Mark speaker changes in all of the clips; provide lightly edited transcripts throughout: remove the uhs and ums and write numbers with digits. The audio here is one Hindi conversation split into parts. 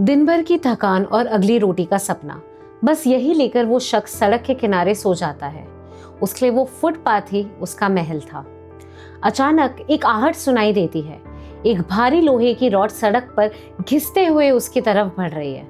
Speaker 1: दिन भर की थकान और अगली रोटी का सपना, बस यही लेकर वो शख्स सड़क के किनारे सो जाता है। उसके लिए वो फुटपाथ ही उसका महल था। अचानक एक आहट सुनाई देती है। एक भारी लोहे की रॉड सड़क पर घिसते हुए उसकी तरफ बढ़ रही है।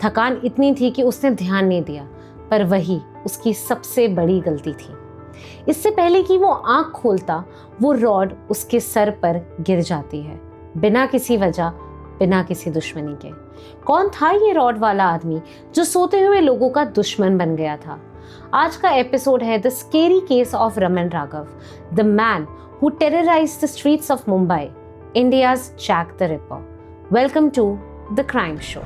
Speaker 1: थकान इतनी थी कि उसने ध्यान नहीं दिया, पर वही उसकी सबसे बड़ी गलती थी। इससे पहले कि वो आंख खोलता, वो रॉड उसके सर पर गिर जाती है, बिना किसी वजह, बिना किसी दुश्मनी के। कौन था ये रॉड वाला आदमी जो सोते हुए लोगों का दुश्मन बन गया था? आज का एपिसोड है the scary case of Raman Raghav, the man who terrorised the streets of Mumbai, India's Jack the Ripper. Welcome to the crime show.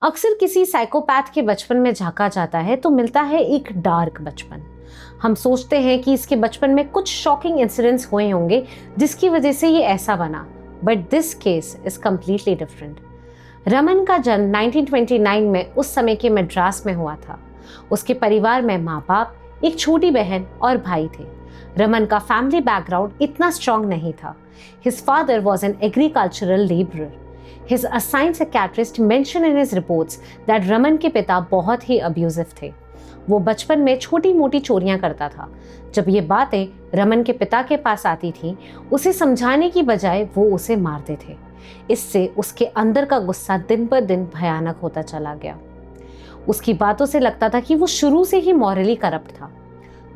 Speaker 1: अक्सर किसी साइकोपैथ के बचपन में झांका जाता है तो मिलता है एक डार्क बचपन। हम सोचते हैं कि इसके बचपन में कुछ शॉकिंग इंसिडेंट्स हुए होंगे जिसकी वजह से ये ऐसा बना, but this case is completely different. Raman का जन्म 1929 में उस समय के मद्रास में हुआ था। उसके परिवार में माँ बाप, एक छोटी बहन और भाई थे। रमन का फैमिली बैकग्राउंड इतना स्ट्रॉन्ग नहीं था। His father was an agricultural labourer. His assigned psychiatrist mentioned in his reports that Raman के पिता बहुत ही अब्यूजिव थे। वो बचपन में छोटी मोटी चोरियां करता था। जब ये बातें रमन के पिता के पास आती थी, उसे समझाने की बजाय वो उसे मारते थे। इससे उसके अंदर का गुस्सा दिन पर दिन भयानक होता चला गया। उसकी बातों से लगता था कि वो शुरू से ही मॉरली करप्ट था।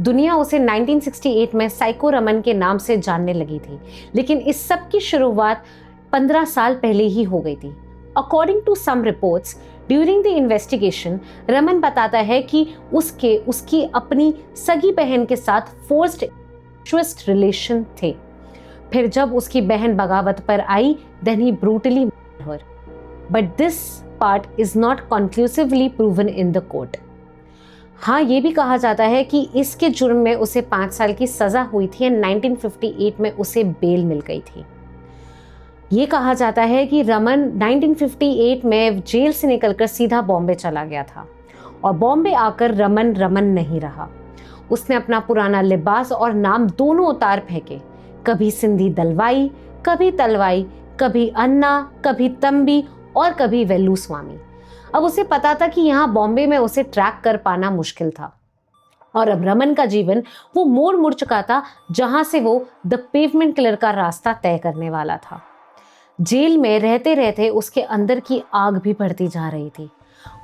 Speaker 1: दुनिया उसे 1968 में साइको रमन के नाम से जानने लगी थी, लेकिन इस सब की शुरुआत 15 साल पहले ही हो गई थी। According to some reports, during the investigation, Raman बताता है कि उसकी अपनी सगी बहन के साथ फोर्स्ड ट्विस्ट रिलेशन थे। फिर जब उसकी बहन बगावत पर आई, then he brutally murdered her. But this part is not conclusively proven in the court. हाँ, ये भी कहा जाता है कि इसके जुर्म में उसे 5 साल की सजा हुई थी और 1958 में उसे बेल मिल गई थी। ये कहा जाता है कि रमन 1958 में जेल से निकलकर सीधा बॉम्बे चला गया था और बॉम्बे आकर रमन नहीं रहा। उसने अपना पुराना लिबास और नाम दोनों उतार फेंके। कभी सिंधी दलवाई, कभी तलवाई, कभी अन्ना, कभी तंबी और कभी वेल्लू स्वामी। अब उसे पता था कि यहाँ बॉम्बे में उसे ट्रैक कर पाना मुश्किल था और अब रमन का जीवन वो मोड़ मुड़ चुका था जहां से वो द पेवमेंट किलर का रास्ता तय करने वाला था। जेल में रहते रहते उसके अंदर की आग भी बढ़ती जा रही थी।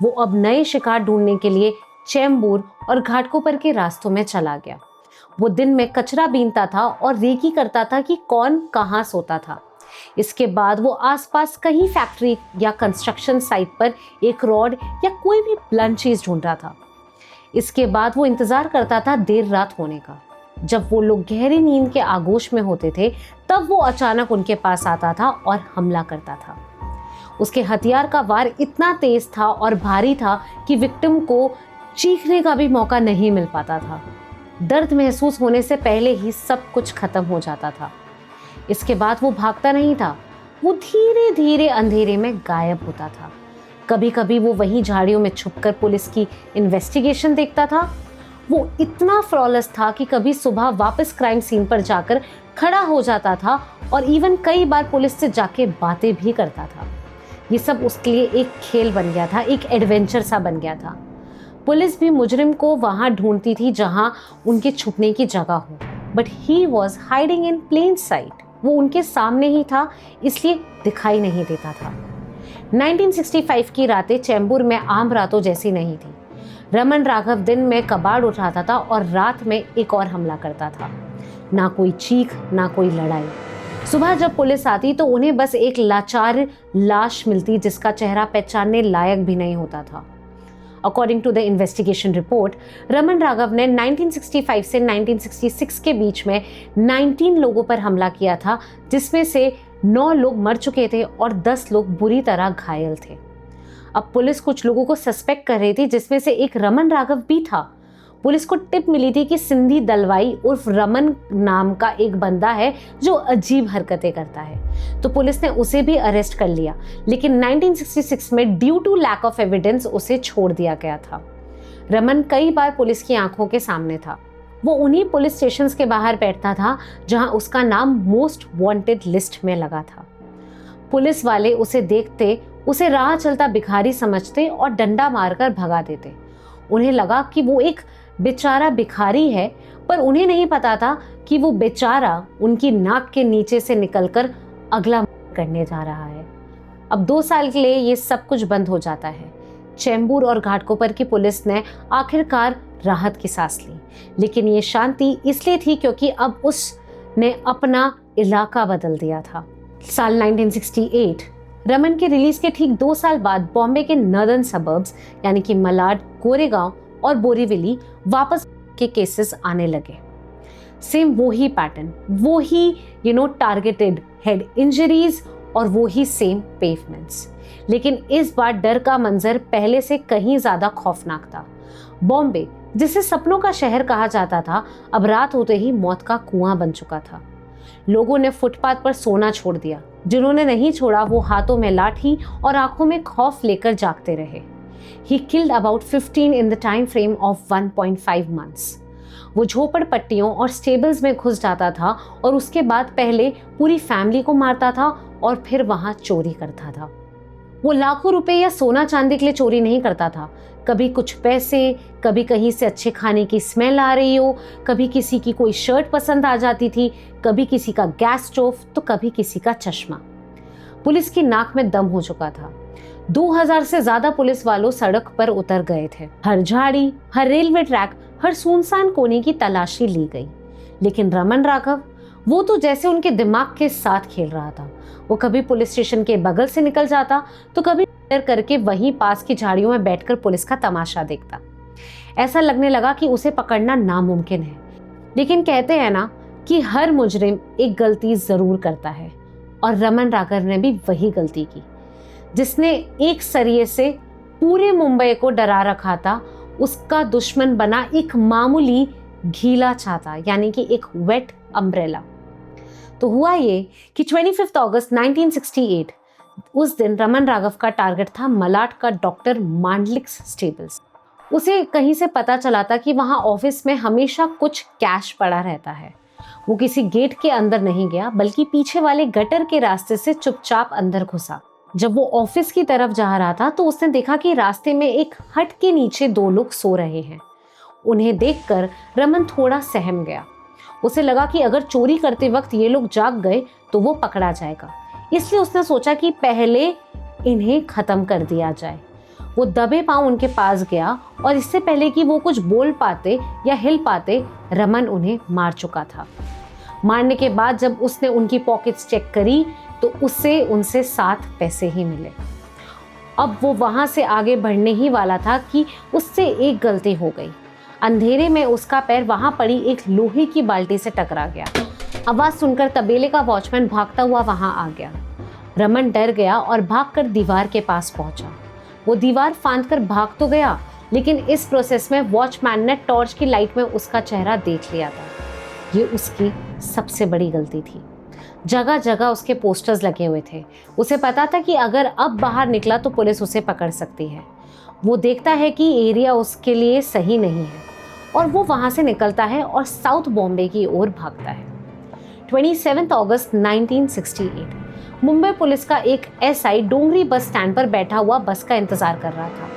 Speaker 1: वो अब नए शिकार ढूंढने के लिए चेंबूर और घाटकोपर के रास्तों में चला गया। वो दिन में कचरा बीनता था और रेकी करता था कि कौन कहाँ सोता था। इसके बाद वो आसपास कहीं फैक्ट्री या कंस्ट्रक्शन साइट पर एक रॉड या कोई भी ब्लंट चीज ढूंढ रहा था। इसके बाद वो इंतजार करता था देर रात होने का। जब वो लोग गहरी नींद के आगोश में होते थे, तब वो अचानक उनके पास आता था और हमला करता था। उसके हथियार का वार इतना तेज था और भारी था कि विक्टिम को चीखने का भी मौका नहीं मिल पाता था। दर्द महसूस होने से पहले ही सब कुछ खत्म हो जाता था। इसके बाद वो भागता नहीं था, वो धीरे धीरे अंधेरे में गायब होता था। कभी कभी वो वहीं झाड़ियों में छुपकर पुलिस की इन्वेस्टिगेशन देखता था। वो इतना फ्लॉलेस था कि कभी सुबह वापस क्राइम सीन पर जाकर खड़ा हो जाता था और इवन कई बार पुलिस से जाके बातें भी करता था। ये सब उसके लिए एक खेल बन गया था, एक एडवेंचर सा बन गया था। पुलिस भी मुजरिम को वहां ढूंढती थी जहां उनके छुपने की जगह हो, but he was hiding in plain sight. वो उनके सामने ही था, इसलिए दिखाई नहीं देता था। 1965 की रातें चेंबूर में आम रातों जैसी नहीं थी। रमन राघव दिन में कबाड़ उठाता था और रात में एक और हमला करता था। ना कोई चीख, ना कोई लड़ाई। सुबह जब पुलिस आती तो उन्हें बस एक लाचार लाश मिलती जिसका चेहरा पहचानने लायक भी नहीं होता था। According to the investigation report, Raman Raghav ने 1965 से 1966 के बीच में 19 लोगों पर हमला किया था, जिसमें से 9 लोग मर चुके थे और 10 लोग बुरी तरह घायल थे। अब पुलिस कुछ लोगों को सस्पेक्ट कर रही थी, जिसमें से एक रमन राघव भी था। पुलिस को टिप मिली थी कि सिंधी दलवाई उर्फ रमन नाम का एक बंदा है जो अजीब हरकतें करता है, तो पुलिस ने उसे भी अरेस्ट कर लिया। लेकिन 1966 में due to lack of evidence उसे छोड़ दिया गया था। रमन कई बार पुलिस की आंखों के सामने था। वो उन्हीं पुलिस स्टेशंस के बाहर बैठता था जहां उसका नाम मोस्ट वांटेड लिस्ट में लगा था। पुलिस वाले उसे देखते उसे राह चलता भिखारी समझते और डंडा मारकर भगा देते। उन्हें लगा कि वो एक बेचारा भिखारी है, पर उन्हें नहीं पता था कि वो बेचारा उनकी नाक के नीचे से निकलकर अगला करने जा रहा है। अब 2 साल के लिए ये सब कुछ बंद हो जाता है। चेंबूर और घाटकोपर की पुलिस ने आखिरकार राहत की सांस ली, लेकिन ये शांति इसलिए थी क्योंकि अब उसने अपना इलाका बदल दिया था। साल 1968 रमन के रिलीज के ठीक 2 साल बाद बॉम्बे के नॉर्दर्न सबर्ब्स यानी कि मलाड, गोरेगांव और बोरीवली वापस के केसेस आने लगे। सेम वही पैटर्न, वही टारगेटेड हेड इंजरीज और वही सेम पेवमेंट्स। लेकिन इस बार डर का मंजर पहले से कहीं ज्यादा खौफनाक था। बॉम्बे, जिसे सपनों का शहर कहा जाता था, अब रात होते ही मौत का कुआं बन चुका था। लोगों ने फुटपाथ पर सोना छोड़ दिया। जिन्होंने नहीं छोड़ा वो हाथों में लाठी और आंखों में खौफ लेकर जागते रहे। He killed about 15 in the time frame of 1.5 months. वो झोपड़पट्टियों और स्टेबल्स में घुस जाता था और उसके बाद पहले पूरी फैमिली को मारता था और फिर वहां चोरी करता था। वो लाखों रुपए या सोना चांदी के लिए चोरी नहीं करता था। कभी कुछ पैसे, कभी कहीं से अच्छे खाने की स्मेल आ रही हो, कभी किसी की कोई शर्ट पसंद आ जाती थी, कभी किसी का गैस स्टोव, तो कभी किसी का चश्मा। पुलिस की नाक में दम हो चुका था। 2000 से ज्यादा पुलिस वालों सड़क पर उतर गए थे। हर झाड़ी, हर रेलवे ट्रैक, हर सुनसान कोने की तलाशी ली गई। लेकिन रमन राघव, वो तो जैसे उनके दिमाग के साथ खेल रहा था। वो कभी पुलिस स्टेशन के बगल से निकल जाता तो कभी डर करके वहीं पास की झाड़ियों में बैठकर पुलिस का तमाशा देखता। ऐसा लगने लगा कि उसे पकड़ना नामुमकिन है। लेकिन कहते हैं ना कि हर मुजरिम एक गलती जरूर करता है, और रमन राघव ने भी वही गलती की। जिसने एक सरिये से पूरे मुंबई को डरा रखा था, उसका दुश्मन बना एक मामूली गीला छाता, यानी कि एक वेट अम्ब्रेला। तो हुआ ये कि 25 अगस्त 1968 उस दिन रमन राघव का टारगेट था मलाड का डॉक्टर मांडलिक्स स्टेबल्स। उसे कहीं से पता चला था कि वहां ऑफिस में हमेशा कुछ कैश पड़ा रहता है। वो किसी गेट के अंदर नहीं गया, बल्कि पीछे वाले गटर के रास्ते से चुपचाप अंदर घुसा। जब वो ऑफिस की तरफ जा रहा था तो उसने देखा कि रास्ते में एक हट के नीचे 2 लोग सो रहे हैं। उन्हें देखकर रमन थोड़ा सहम गया। उसे लगा कि अगर चोरी करते वक्त ये लोग जाग गए तो वो पकड़ा जाएगा, इसलिए उसने सोचा कि पहले इन्हें खत्म कर दिया जाए। वो दबे पांव उनके पास गया और इससे पहले कि वो कुछ बोल पाते या हिल पाते, रमन उन्हें मार चुका था। मारने के बाद जब उसने उनकी पॉकेट्स चेक करी तो उससे उनसे 7 पैसे ही मिले। अब वो वहां से आगे बढ़ने ही वाला था कि उससे एक गलती हो गई। अंधेरे में उसका पैर वहां पड़ी एक लोहे की बाल्टी से टकरा गया। आवाज सुनकर तबेले का वॉचमैन भागता हुआ वहां आ गया। रमन डर गया और भागकर दीवार के पास पहुंचा। वो दीवार फांदकर भाग तो गया, लेकिन इस प्रोसेस में वॉचमैन ने टॉर्च की लाइट में उसका चेहरा देख लिया था। ये उसकी सबसे बड़ी गलती थी। जगह जगह उसके पोस्टर्स लगे हुए थे। उसे पता था कि अगर अब बाहर निकला तो पुलिस उसे पकड़ सकती है। वो देखता है कि एरिया उसके लिए सही नहीं है और वो वहां से निकलता है और साउथ बॉम्बे की ओर भागता है। 27 अगस्त 1968 मुंबई पुलिस का एक एसआई डोंगरी बस स्टैंड पर बैठा हुआ बस का इंतजार कर रहा था।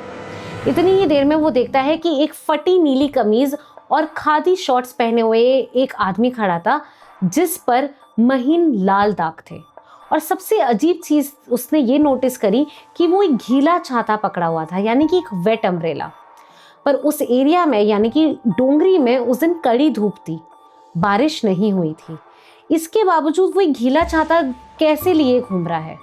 Speaker 1: इतनी ही देर में वो देखता है कि एक फटी नीली कमीज और खादी शॉर्ट्स पहने हुए एक आदमी खड़ा था, जिस पर महीन लाल दाग थे। और सबसे अजीब चीज उसने ये नोटिस करी कि वो एक गीला छाता पकड़ा हुआ था, यानी कि एक वेट अम्ब्रेला। पर उस एरिया में यानी कि डोंगरी में उस दिन कड़ी धूप थी, बारिश नहीं हुई थी। इसके बावजूद वो एक गीला छाता कैसे लिए घूम रहा है?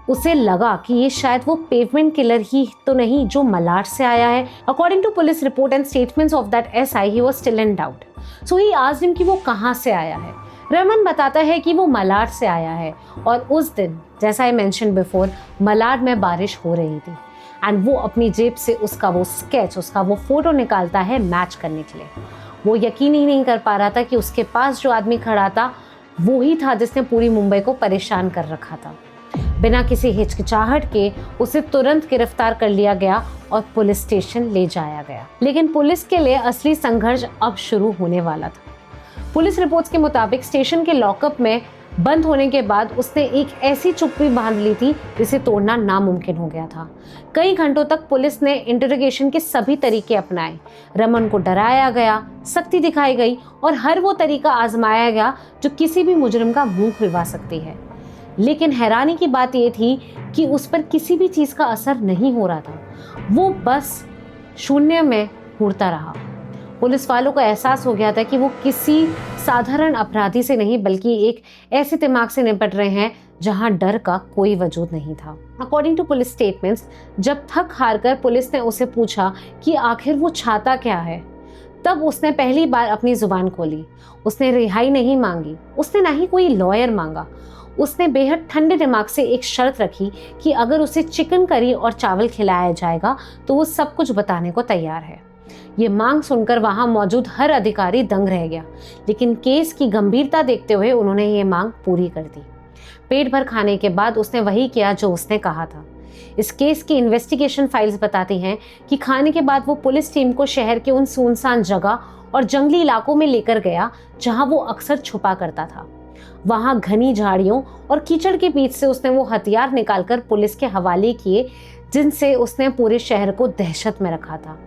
Speaker 1: उसे लगा कि ये शायद वो पेवमेंट किलर ही तो नहीं जो मलाड से आया है। According to police report and statements of that SI, he was still in doubt. So he asked him कि वो कहाँ से आया है। रमन बताता है कि वो मलाड से आया है और उस दिन, जैसा आई मेंशन बिफोर, मलाड में बारिश हो रही थी। एंड वो अपनी जेब से उसका वो स्केच, उसका वो फोटो निकालता है मैच करने के लिए। वो यकीन ही नहीं कर पा रहा था कि उसके पास जो आदमी खड़ा था वो ही था जिसने पूरी मुंबई को परेशान कर रखा था। बिना किसी हिचकिचाहट के उसे तुरंत गिरफ्तार कर लिया गया और पुलिस स्टेशन ले जाया गया। लेकिन पुलिस के लिए असली संघर्ष अब शुरू होने वाला था। पुलिस रिपोर्ट्स के मुताबिक स्टेशन के लॉकअप में बंद होने के बाद उसने एक ऐसी चुप्पी बांध ली थी जिसे तोड़ना नामुमकिन हो गया था। कई घंटों तक पुलिस ने इंटरोगेशन के सभी तरीके अपनाए। रमन को डराया गया, सख्ती दिखाई गई और हर वो तरीका आजमाया गया जो किसी भी मुजरिम का मुंह खुलवा सकती है। लेकिन हैरानी की बात यह थी कि उस पर किसी भी चीज का असर नहीं हो रहा था। वो बस शून्य में उड़ता रहा। पुलिस वालों को एहसास हो गया था कि वो किसी साधारण अपराधी से नहीं बल्कि एक ऐसे दिमाग से निपट रहे हैं जहां डर का कोई वजूद नहीं था। अकॉर्डिंग टू पुलिस स्टेटमेंट्स, जब थक हार कर पुलिस ने उसे पूछा कि आखिर वो चाहता क्या है, तब उसने पहली बार अपनी जुबान खोली। उसने रिहाई नहीं मांगी, उसने ना ही कोई लॉयर मांगा। उसने बेहद ठंडे दिमाग से एक शर्त रखी कि अगर उसे चिकन करी और चावल खिलाया जाएगा तो वो सब कुछ बताने को तैयार है। ये मांग सुनकर वहां मौजूद हर अधिकारी दंग रह गया, लेकिन केस की गंभीरता देखते हुए उन्होंने ये मांग पूरी कर दी। पेट भर खाने के बाद उसने वही किया जो उसने कहा था। इस केस की इन्वेस्टिगेशन फाइल्स बताती हैं कि खाने के बाद वो पुलिस टीम को शहर के उन सुनसान जगह और जंगली इलाकों में लेकर गया जहां वो अक्सर छुपा करता था। वहां घनी झाड़ियों और कीचड़ के बीच से उसने वो हथियार निकालकर पुलिस के हवाले किए जिनसे उसने पूरे शहर को दहशत में रखा था।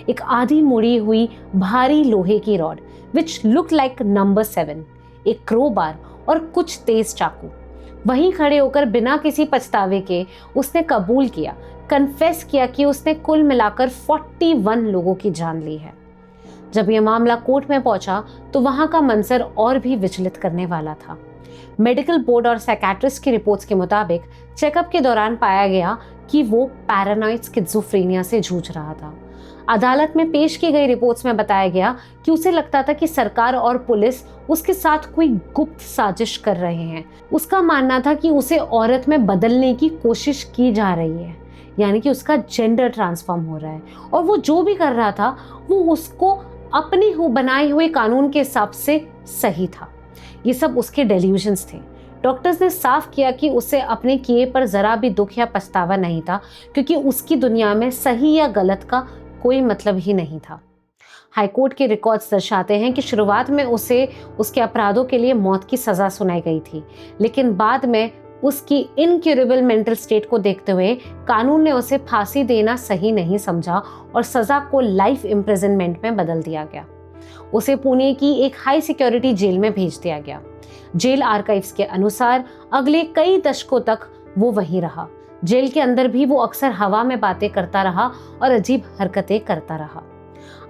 Speaker 1: एक आधी मुड़ी हुई भारी लोहे की rod which look like number 7, एक क्रोबार और कुछ तेज चाकू। वहीं खड़े होकर बिना किसी पछतावे के उसने कबूल किया, कन्फेस किया कि उसने कुल मिलाकर 41 लोगों की जान ली है। जब यह मामला कोर्ट में पहुंचा तो वहां का मंजर और भी विचलित करने वाला था। मेडिकल बोर्ड और साइकियाट्रिस्ट की रिपोर्ट्स के मुताबिक चेकअप के दौरान पाया गया कि वो पैरानॉइड स्किज़ोफ्रेनिया से जूझ रहा था। अदालत में पेश की गई रिपोर्ट्स में बताया गया कि उसे लगता था कि सरकार और पुलिस उसके साथ कोई गुप्त साजिश कर रहे हैं। उसका मानना था कि उसे औरत में बदलने की कोशिश की जा रही है, यानी कि उसका जेंडर ट्रांसफॉर्म हो रहा है, और वो जो भी कर रहा था वो उसको अपने बनाए हुए कानून के हिसाब से सही था। ये सब उसके डेल्यूजन्स थे। डॉक्टर्स ने साफ किया कि उसे अपने किए पर जरा भी दुख या पछतावा नहीं था, क्योंकि उसकी दुनिया में सही या गलत का कोई मतलब ही नहीं था। हाईकोर्ट के रिकॉर्ड्स दर्शाते हैं कि शुरुआत में उसे उसके अपराधों के लिए मौत की सजा सुनाई गई थी, लेकिन बाद में उसकी इनक्यूरेबल मेंटल स्टेट को देखते हुए कानून ने उसे फांसी देना सही नहीं समझा और सजा को लाइफ इम्प्रिजनमेंट में बदल दिया गया। उसे पुणे की एक हाई सिक्योरिटी जेल में भेज दिया गया। जेल आर्काइव्स के अनुसार अगले कई दशकों तक वो वहीं रहा। जेल के अंदर भी वो अक्सर हवा में बातें करता रहा और अजीब हरकतें करता रहा।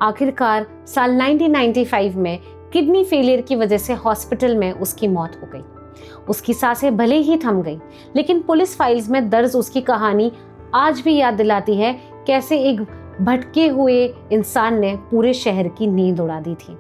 Speaker 1: आखिरकार साल 1995 में किडनी फेलियर की वजह से हॉस्पिटल में उसकी मौत हो गई। उसकी सांसें भले ही थम गई, लेकिन पुलिस फाइल्स में दर्ज उसकी कहानी आज भी याद दिलाती है कैसे एक भटके हुए इंसान ने पूरे शहर की नींद उड़ा दी थी।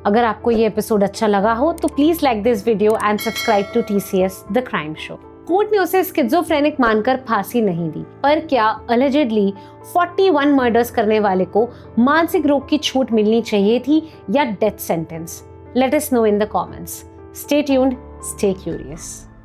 Speaker 1: अगर आपको ये एपिसोड अच्छा लगा हो तो please like this video and subscribe to TCS the crime show. Court ने उसे स्किज़ोफ्रेनिक मानकर फांसी नहीं दी, पर क्या अलेजेडली 41 मर्डर्स करने वाले को मानसिक रोग की छूट मिलनी चाहिए थी या death sentence? Let us know in the comments. Stay tuned, stay curious.